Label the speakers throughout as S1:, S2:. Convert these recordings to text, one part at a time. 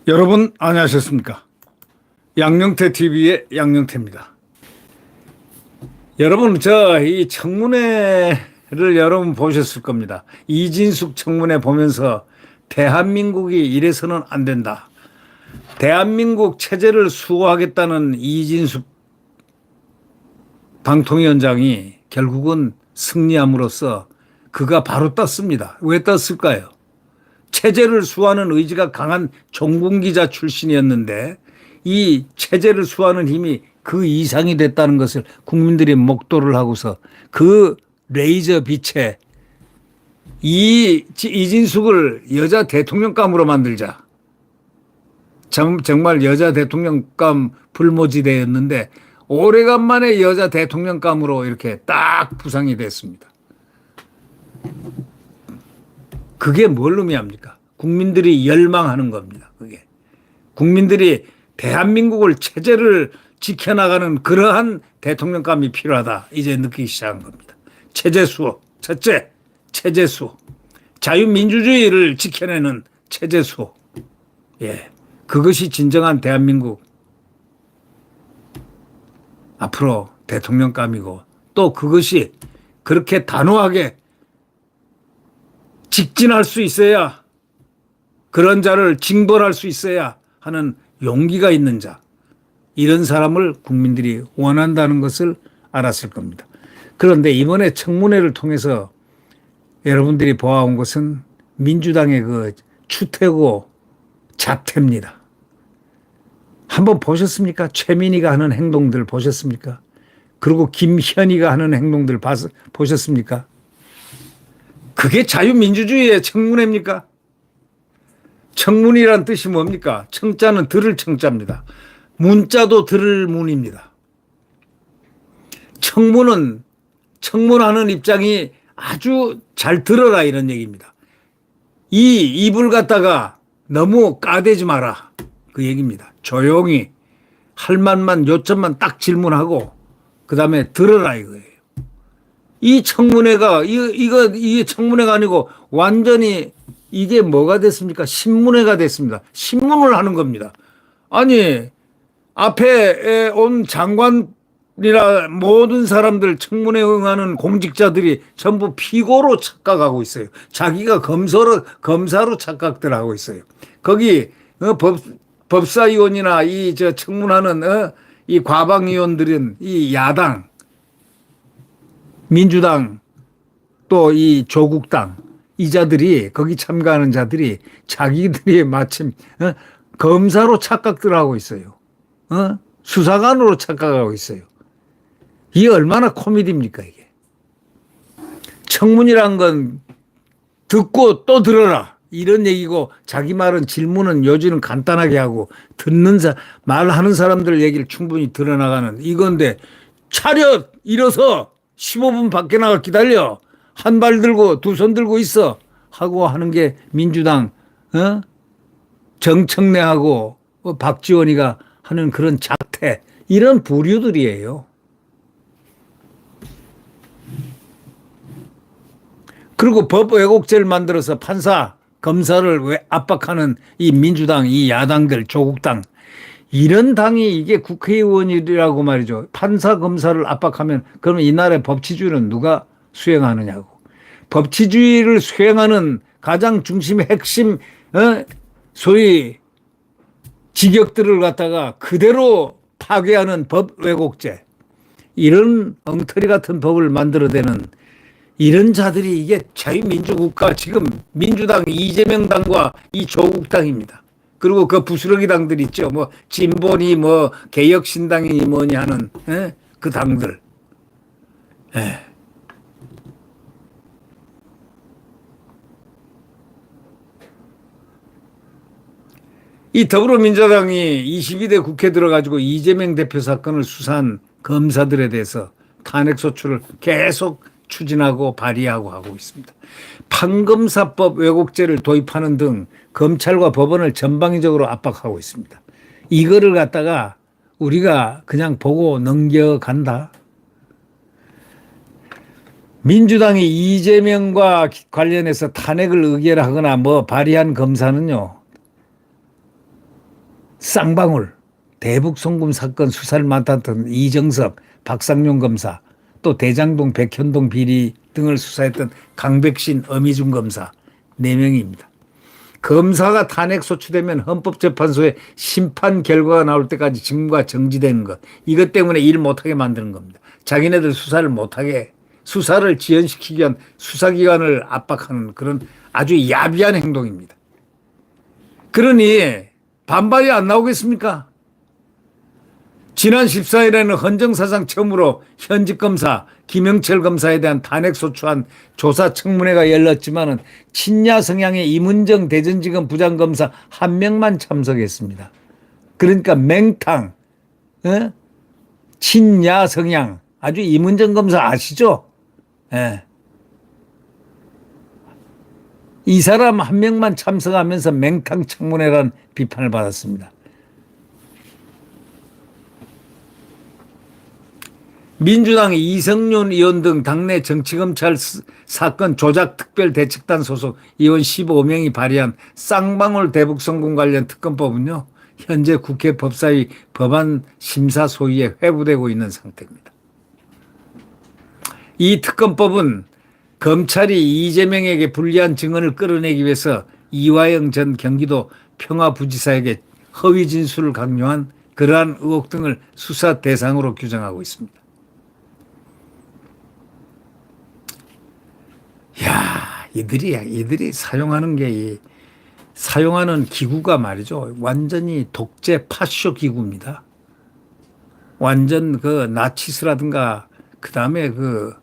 S1: 여러분 안녕하셨습니까? 양영태 TV의 양영태입니다. 여러분 저 이 청문회를 여러분 보셨을 겁니다. 이진숙 청문회 보면서 대한민국이 이래서는 안 된다. 대한민국 체제를 수호하겠다는 이진숙 방통위원장이 결국은 승리함으로써 그가 바로 떴습니다. 왜 떴을까요? 체제를 수호하는 의지가 강한 종군기자 출신이었는데 이 체제를 수호하는 힘이 그 이상이 됐다는 것을 국민들이 목도를 하고서 그 레이저 빛에 이진숙을 여자 대통령감으로 만들자. 정말 여자 대통령감 불모지대였는데 오래간만에 여자 대통령감으로 이렇게 딱 부상이 됐습니다. 그게 뭘 의미합니까? 국민들이 열망하는 겁니다. 그게 국민들이 대한민국을 체제를 지켜나가는 그러한 대통령감이 필요하다. 이제 느끼기 시작한 겁니다. 체제 수호. 첫째, 체제 수호. 자유민주주의를 지켜내는 체제 수호. 예, 그것이 진정한 대한민국 앞으로 대통령감이고 또 그것이 그렇게 단호하게 직진할 수 있어야 그런 자를 징벌할 수 있어야 하는 용기가 있는 자 이런 사람을 국민들이 원한다는 것을 알았을 겁니다. 그런데 이번에 청문회를 통해서 여러분들이 보아온 것은 민주당의 그 추태고 자태입니다. 한번 보셨습니까? 최민희가 하는 행동들 보셨습니까? 그리고 김현희가 하는 행동들 보셨습니까? 그게 자유민주주의의 청문회입니까? 청문이란 뜻이 뭡니까? 청자는 들을 청자입니다. 문자도 들을 문입니다. 청문하는 입장이 아주 잘 들어라 이런 얘기입니다. 이 입을 갖다가 너무 까대지 마라 그 얘기입니다. 조용히 할 말만 요점만 딱 질문하고 그 다음에 들어라 이거예요. 이 청문회가 이게 청문회가 아니고 완전히 이게 뭐가 됐습니까? 신문회가 됐습니다. 신문을 하는 겁니다. 아니 앞에 온 장관이나 모든 사람들 청문회에 응하는 공직자들이 전부 피고로 착각하고 있어요. 자기가 검사로 착각들 하고 있어요. 거기 법사위원이나 이 청문하는 이 과방위원들은 이 야당 민주당 또 이 조국당 이 자들이 거기 참가하는 자들이 자기들이 마침 검사로 착각들 하고 있어요. 수사관으로 착각하고 있어요. 이게 얼마나 코미디입니까 이게. 청문이란 건 듣고 또 들어라 이런 얘기고 자기 말은 질문은 요지는 간단하게 하고 말하는 사람들 얘기를 충분히 들어나가는 이건데 차렷 일어서 15분 밖에 나가 기다려. 한 발 들고 두 손 들고 있어. 하고 하는 게 민주당 정청래하고 박지원이가 하는 그런 자태 이런 부류들이에요. 그리고 법 왜곡죄를 만들어서 판사 검사를 압박하는 이 민주당 이 야당들 조국당 이런 당이 이게 국회의원이라고 말이죠. 판사 검사를 압박하면 그러면 이 나라의 법치주의는 누가 수행하느냐고. 법치주의를 수행하는 가장 중심의 핵심 소위 직역들을 갖다가 그대로 파괴하는 법 왜곡죄 이런 엉터리 같은 법을 만들어대는 이런 자들이 이게 자유민주국가 지금 민주당 이재명 당과 이 조국당입니다. 그리고 그 부스러기 당들 있죠. 뭐 진보니 뭐 개혁신당이니 뭐니 하는 그 당들. 이 더불어민주당이 22대 국회 들어가지고 이재명 대표 사건을 수사한 검사들에 대해서 탄핵소추를 계속 추진하고 발의하고 하고 있습니다. 판검사법 왜곡죄를 도입하는 등 검찰과 법원을 전방위적으로 압박하고 있습니다. 이거를 갖다가 우리가 그냥 보고 넘겨간다. 민주당이 이재명과 관련해서 탄핵을 의결하거나 뭐 발의한 검사는요, 쌍방울, 대북 송금 사건 수사를 맡았던 이정석, 박상용 검사, 또 대장동 백현동 비리 등을 수사했던 강백신, 어미준 검사 4명입니다. 검사가 탄핵 소추되면 헌법재판소에 심판 결과가 나올 때까지 직무가 정지되는 것. 이것 때문에 일 못하게 만드는 겁니다. 자기네들 수사를 못하게, 수사를 지연시키기 위한 수사기관을 압박하는 그런 아주 야비한 행동입니다. 그러니 반발이 안 나오겠습니까? 지난 14일에는 헌정사상 처음으로 현직 검사 김영철 검사에 대한 탄핵 소추안 조사 청문회가 열렸지만은 친야 성향의 이문정 대전지검 부장검사 1명만 참석했습니다. 그러니까 맹탕, 친야 성향, 아주 이문정 검사 아시죠? 예. 이 사람 1명만 참석하면서 맹탕 청문회란 비판을 받았습니다. 민주당의 이성윤 의원 등 당내 정치검찰 사건 조작 특별대책단 소속 의원 15명이 발의한 쌍방울 대북송금 관련 특검법은요, 현재 국회 법사위 법안 심사 소위에 회부되고 있는 상태입니다. 이 특검법은 검찰이 이재명에게 불리한 증언을 끌어내기 위해서 이화영 전 경기도 평화부지사에게 허위 진술을 강요한 그러한 의혹 등을 수사 대상으로 규정하고 있습니다. 야, 이들이 사용하는 사용하는 기구가 말이죠. 완전히 독재 파쇼 기구입니다. 완전 그 나치스라든가 그 다음에 그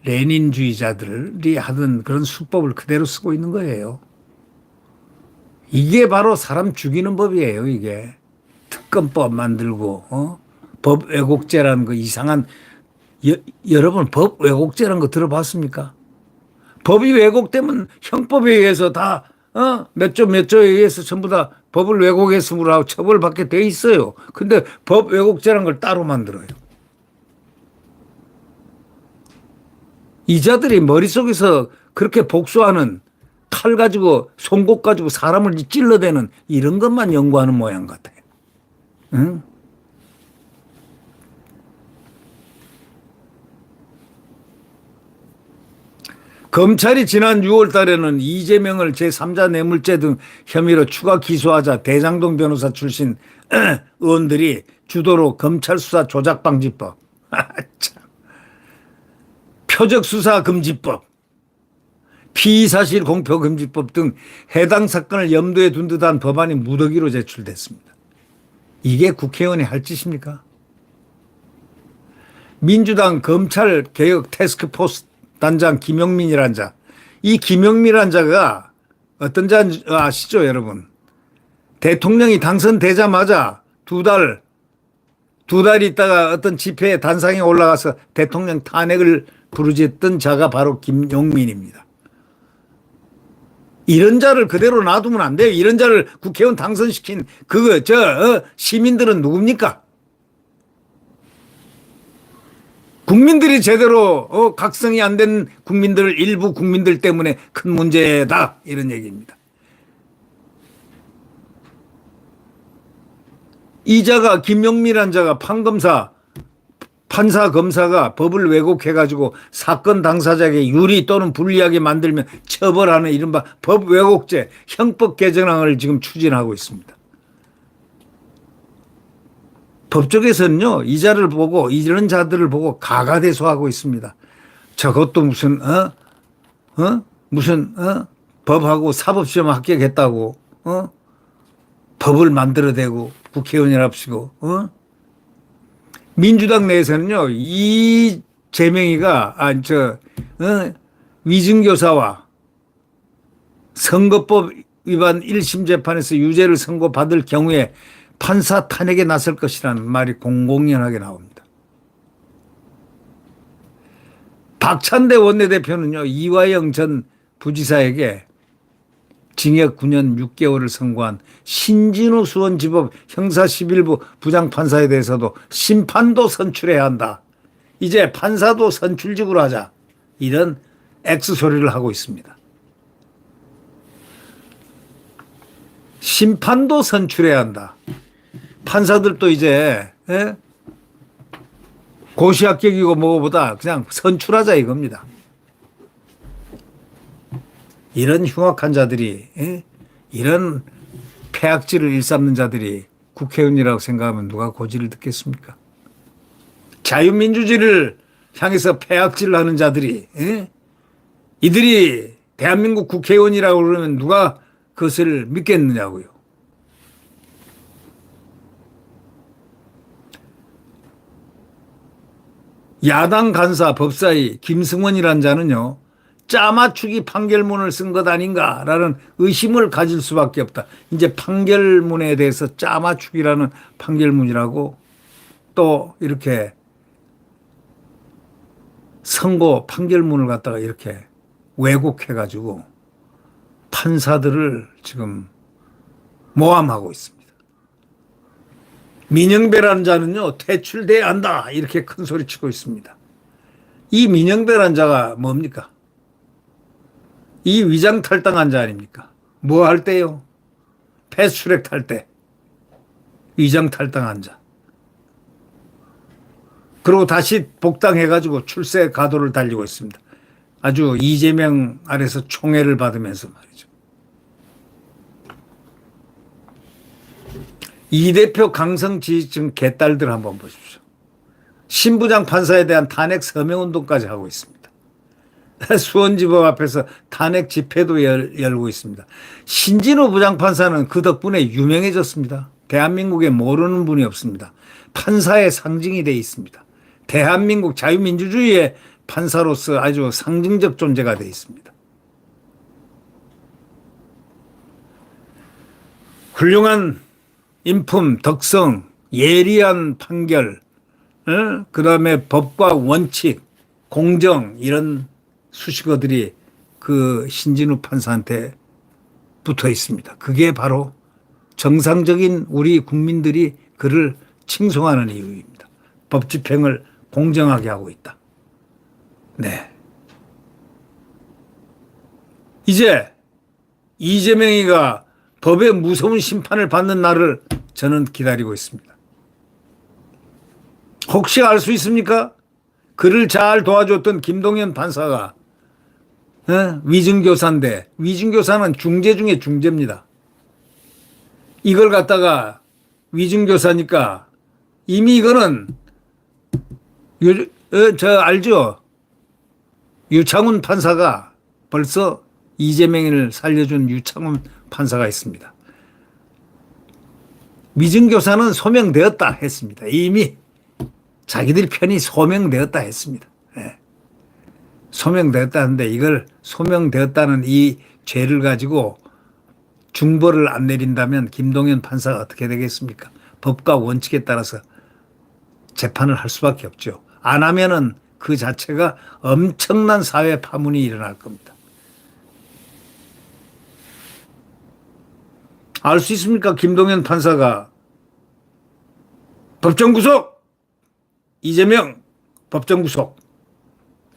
S1: 레닌주의자들이 하던 그런 수법을 그대로 쓰고 있는 거예요. 이게 바로 사람 죽이는 법이에요, 이게. 특검법 만들고, 법 왜곡죄라는 거 이상한, 여러분 법 왜곡죄라는 거 들어봤습니까? 법이 왜곡되면 형법에 의해서 다, 몇 조에 의해서 전부 다 법을 왜곡했으므로 하고 처벌받게 돼 있어요. 근데 법 왜곡죄라는 걸 따로 만들어요. 이 자들이 머릿속에서 그렇게 복수하는 칼 가지고 송곳 가지고 사람을 찔러대는 이런 것만 연구하는 모양 같아요. 응? 검찰이 지난 6월 달에는 이재명을 제3자 뇌물죄 등 혐의로 추가 기소하자 대장동 변호사 출신 의원들이 주도로 검찰 수사 조작방지법, 표적수사금지법, 피의사실 공표금지법 등 해당 사건을 염두에 둔 듯한 법안이 무더기로 제출됐습니다. 이게 국회의원이 할 짓입니까? 민주당 검찰개혁 태스크포스 단장 김용민이란 자. 이 김용민이란 자가 어떤 자인지 아시죠, 여러분? 대통령이 당선되자마자 두 달 있다가 어떤 집회에 단상에 올라가서 대통령 탄핵을 부르짖던 자가 바로 김용민입니다. 이런 자를 그대로 놔두면 안 돼요. 이런 자를 국회의원 당선시킨 시민들은 누굽니까? 국민들이 제대로 각성이 안 된 국민들, 일부 국민들 때문에 큰 문제다, 이런 얘기입니다. 이 자가 김용민이라는 자가 판사 검사가 법을 왜곡해가지고 사건 당사자에게 유리 또는 불리하게 만들면 처벌하는 이른바 법 왜곡죄 형법 개정안을 지금 추진하고 있습니다. 법조계에서는요, 이 자를 보고, 이런 자들을 보고 가가대소하고 있습니다. 저것도 무슨, 법하고 사법시험 합격했다고, 법을 만들어대고, 국회의원이랍시고, 민주당 내에서는요, 이재명이가, 위증교사와 선거법 위반 1심 재판에서 유죄를 선고받을 경우에 판사 탄핵에 나설 것이라는 말이 공공연하게 나옵니다. 박찬대 원내대표는요, 이화영 전 부지사에게 징역 9년 6개월을 선고한 신진우 수원지법 형사 11부 부장판사에 대해서도 심판도 선출해야 한다. 이제 판사도 선출직으로 하자. 이런 X소리를 하고 있습니다. 심판도 선출해야 한다. 판사들도 이제 고시 합격이고 뭐보다 그냥 선출하자 이겁니다. 이런 흉악한 자들이, 이런 폐악질을 일삼는 자들이 국회의원이라고 생각하면 누가 고지를 듣겠습니까? 자유민주주의를 향해서 폐악질을 하는 자들이, 이들이 대한민국 국회의원이라고 그러면 누가 그것을 믿겠느냐고요. 야당 간사 법사위 김승원이라는 자는요, 짜맞추기 판결문을 쓴 것 아닌가라는 의심을 가질 수밖에 없다. 이제 판결문에 대해서 짜맞추기라는 판결문이라고 또 이렇게 선고 판결문을 갖다가 이렇게 왜곡해가지고 판사들을 지금 모함하고 있습니다. 민영배라는 자는요, 퇴출돼야 한다. 이렇게 큰 소리 치고 있습니다. 이 민영배라는 자가 뭡니까? 이 위장 탈당한 자 아닙니까? 뭐 할 때요? 패스트트랙 탈 때. 위장 탈당한 자. 그리고 다시 복당해가지고 출세 가도를 달리고 있습니다. 아주 이재명 아래서 총애를 받으면서 말이죠. 이 대표 강성 지지층 개딸들 한번 보십시오. 신부장 판사에 대한 탄핵 서명운동까지 하고 있습니다. 수원지법 앞에서 탄핵 집회도 열고 있습니다. 신진우 부장판사는 그 덕분에 유명해졌습니다. 대한민국에 모르는 분이 없습니다. 판사의 상징이 되어 있습니다. 대한민국 자유민주주의의 판사로서 아주 상징적 존재가 되어 있습니다. 훌륭한 인품, 덕성, 예리한 판결, 그 다음에 법과 원칙, 공정 이런 수식어들이 그 신진우 판사한테 붙어 있습니다. 그게 바로 정상적인 우리 국민들이 그를 칭송하는 이유입니다. 법 집행을 공정하게 하고 있다. 네. 이제 이재명이가 법의 무서운 심판을 받는 날을 저는 기다리고 있습니다. 혹시 알 수 있습니까? 그를 잘 도와줬던 김동연 판사가 위증교사인데, 위증교사는 중죄 중에 중죄입니다. 이걸 갖다가 위증교사니까 이미 이거는 알죠? 유창훈 판사가 벌써 이재명을 살려준 유창훈 판사가 있습니다. 위증교사는 소명되었다 했습니다. 이미 자기들 편이 소명되었다 했습니다. 네. 소명되었다는데 이걸 소명되었다는 이 죄를 가지고 중벌을 안 내린다면 김동연 판사가 어떻게 되겠습니까? 법과 원칙에 따라서 재판을 할 수밖에 없죠. 안 하면은 그 자체가 엄청난 사회 파문이 일어날 겁니다. 알 수 있습니까? 김동연 판사가 법정 구속! 이재명 법정 구속!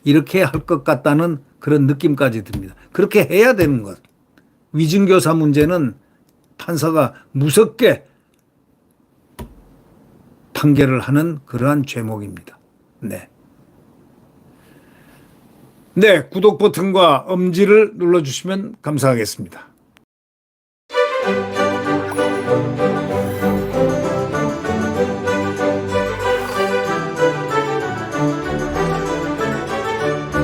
S1: 이렇게 할 것 같다는 그런 느낌까지 듭니다. 그렇게 해야 되는 것. 위증교사 문제는 판사가 무섭게 판결을 하는 그러한 죄목입니다. 네. 네, 구독 버튼과 엄지를 눌러주시면 감사하겠습니다.